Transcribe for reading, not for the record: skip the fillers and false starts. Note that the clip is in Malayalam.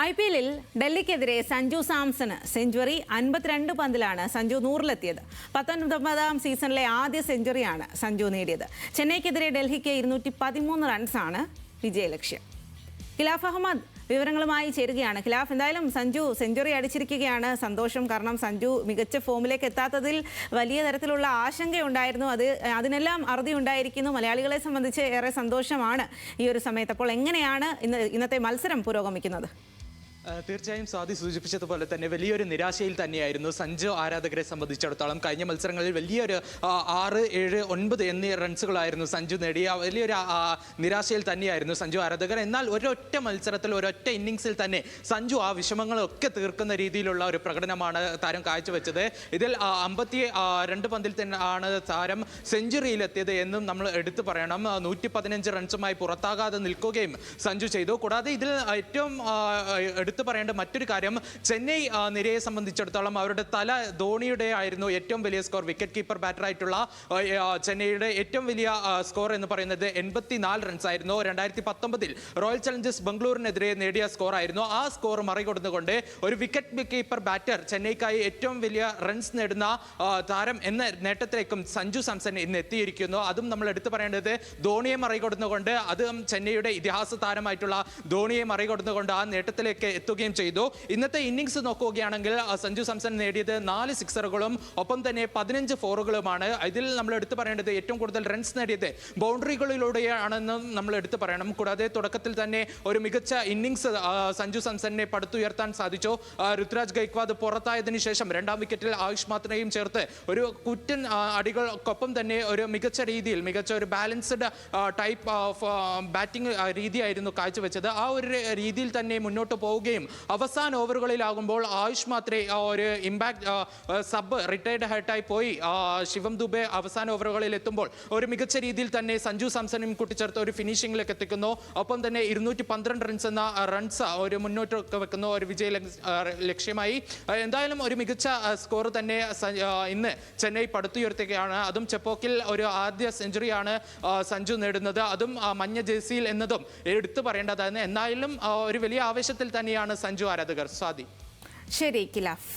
IPL-ൽ ഡൽഹിക്കെതിരെ സഞ്ജു സാംസണ് സെഞ്ചുറി. 52 പന്തിലാണ് സഞ്ജു 100-ലെത്തിയത്. 19ാം സീസണിലെ ആദ്യ സെഞ്ചുറിയാണ് സഞ്ജു നേടിയത്. ചെന്നൈക്കെതിരെ ഡൽഹിക്ക് 213 റൺസാണ് വിജയലക്ഷ്യം. ഖിലാഫ് അഹമ്മദ് വിവരങ്ങളുമായി ചേരുകയാണ്. ഖിലാഫ്, എന്തായാലും സഞ്ജു സെഞ്ചുറി അടിച്ചിരിക്കുകയാണ്. സന്തോഷം, കാരണം സഞ്ജു മികച്ച ഫോമിലേക്ക് എത്താത്തതിൽ വലിയ തരത്തിലുള്ള ആശങ്കയുണ്ടായിരുന്നു. അതിനെല്ലാം അറുതി ഉണ്ടായിരിക്കുന്നു. മലയാളികളെ സംബന്ധിച്ച് ഏറെ സന്തോഷമാണ് ഈ ഒരു സമയത്ത്. അപ്പോൾ എങ്ങനെയാണ് ഇന്നത്തെ മത്സരം പുരോഗമിക്കുന്നത്? തീർച്ചയായും സ്വാതി സൂചിപ്പിച്ചതുപോലെ തന്നെ വലിയൊരു നിരാശയിൽ തന്നെയായിരുന്നു സഞ്ജു ആരാധകരെ സംബന്ധിച്ചിടത്തോളം. കഴിഞ്ഞ മത്സരങ്ങളിൽ വലിയൊരു 6, 7, 9 എന്നീ റൺസുകളായിരുന്നു സഞ്ജു നേടിയ. വലിയൊരു നിരാശയിൽ തന്നെയായിരുന്നു സഞ്ജു ആരാധകർ. എന്നാൽ ഒരൊറ്റ മത്സരത്തിൽ, ഒരൊറ്റ ഇന്നിങ്സിൽ തന്നെ സഞ്ജു ആ വിഷമങ്ങളൊക്കെ തീർക്കുന്ന രീതിയിലുള്ള ഒരു പ്രകടനമാണ് താരം കാഴ്ചവെച്ചത്. ഇതിൽ 52 പന്തിൽ തന്നെ ആണ് താരം സെഞ്ചുറിയിലെത്തിയത് എന്നും നമ്മൾ എടുത്തു പറയണം. 115 റൺസുമായി പുറത്താകാതെ നിൽക്കുകയും സഞ്ജു ചെയ്തു. കൂടാതെ ഇതിൽ ഏറ്റവും എടുത്തു പറയേണ്ട മറ്റൊരു കാര്യം, ചെന്നൈ നിരയെ സംബന്ധിച്ചിടത്തോളം അവരുടെ തല ധോണിയുടെ ആയിരുന്നു ഏറ്റവും വലിയ സ്കോർ. വിക്കറ്റ് കീപ്പർ ബാറ്ററായിട്ടുള്ള ചെന്നൈയുടെ ഏറ്റവും വലിയ സ്കോർ എന്ന് പറയുന്നത് 84 റൺസ് ആയിരുന്നു. 2019 റോയൽ ചലഞ്ചേഴ്സ് ബംഗളൂരിനെതിരെ നേടിയ സ്കോർ ആയിരുന്നു. ആ സ്കോർ മറികടന്നുകൊണ്ട് ഒരു വിക്കറ്റ് കീപ്പർ ബാറ്റർ ചെന്നൈക്കായി ഏറ്റവും വലിയ റൺസ് നേടുന്ന താരം എന്ന നേട്ടത്തിലേക്കും സഞ്ജു സാംസൺ ഇന്ന് എത്തിയിരിക്കുന്നു. അതും നമ്മൾ എടുത്തു പറയേണ്ടത് ധോണിയെ മറികടന്നുകൊണ്ട്, അതും ചെന്നൈയുടെ ഇതിഹാസ താരമായിട്ടുള്ള ധോണിയെ മറികടന്നുകൊണ്ട് ആ നേട്ടത്തിലേക്ക് എത്തുകയും ചെയ്തു. ഇന്നത്തെ ഇന്നിങ്സ് നോക്കുകയാണെങ്കിൽ സഞ്ജു സാംസൺ നേടിയത് 4 സിക്സറുകളും ഒപ്പം തന്നെ 15 ഫോറുകളുമാണ്. ഇതിൽ നമ്മൾ എടുത്തു പറയേണ്ടത് ഏറ്റവും കൂടുതൽ റൺസ് നേടിയത് ബൗണ്ടറികളിലൂടെയാണെന്ന് നമ്മൾ എടുത്തു പറയണം. കൂടാതെ തുടക്കത്തിൽ തന്നെ ഒരു മികച്ച ഇന്നിങ്സ് സഞ്ജു സാംസണിനെ പടുത്തുയർത്താൻ സാധിച്ചു. ഋതുരാജ് ഗൈക്വാദ് പുറത്തായതിനു ശേഷം 2ാം വിക്കറ്റിൽ ആയുഷ് മാത്രയും ചേർത്ത് ഒരു കുറ്റൻ അടികൾക്കൊപ്പം തന്നെ ഒരു മികച്ച രീതിയിൽ, മികച്ച ഒരു ബാലൻസ്ഡ് ടൈപ്പ് ഓഫ് ബാറ്റിംഗ് രീതിയായിരുന്നു കാഴ്ചവെച്ചത്. ആ ഒരു രീതിയിൽ തന്നെ മുന്നോട്ട് പോവുകയും അവസാന ഓവറുകളിലാകുമ്പോൾ ആയുഷ് മാത്രേ ഒരു ഇമ്പാക്ട് സബ് റിട്ടയർഡ് ഹെർട്ടായി പോയി ശിവം ദുബെ അവസാന ഓവറുകളിൽ എത്തുമ്പോൾ ഒരു മികച്ച രീതിയിൽ തന്നെ സഞ്ജു സാംസണും കൂട്ടിച്ചേർത്ത് ഒരു ഫിനിഷിംഗിലേക്ക് എത്തിക്കുന്നു. ഒപ്പം തന്നെ 212 റൺസ് എന്ന റൺസ് ഒരു മുന്നോട്ട് വെക്കുന്ന ഒരു വിജയ ലക്ഷ്യമായി. എന്തായാലും ഒരു മികച്ച സ്കോർ തന്നെ ഇന്ന് ചെന്നൈ പടുത്തുയർത്തുകയാണ്. അതും ചെപ്പോക്കിൽ ഒരു ആദ്യ സെഞ്ചുറിയാണ് സഞ്ജു നേടുന്നത്, അതും മഞ്ഞ ജേഴ്സിയിൽ എന്നതും എടുത്തു പറയേണ്ടതാണ്. എന്നാലും ഒരു വലിയ ആവേശത്തിൽ തന്നെയാണ് സഞ്ജു ആരാധകർ. സ്വാതി. ശരി ഖിലാഫ്.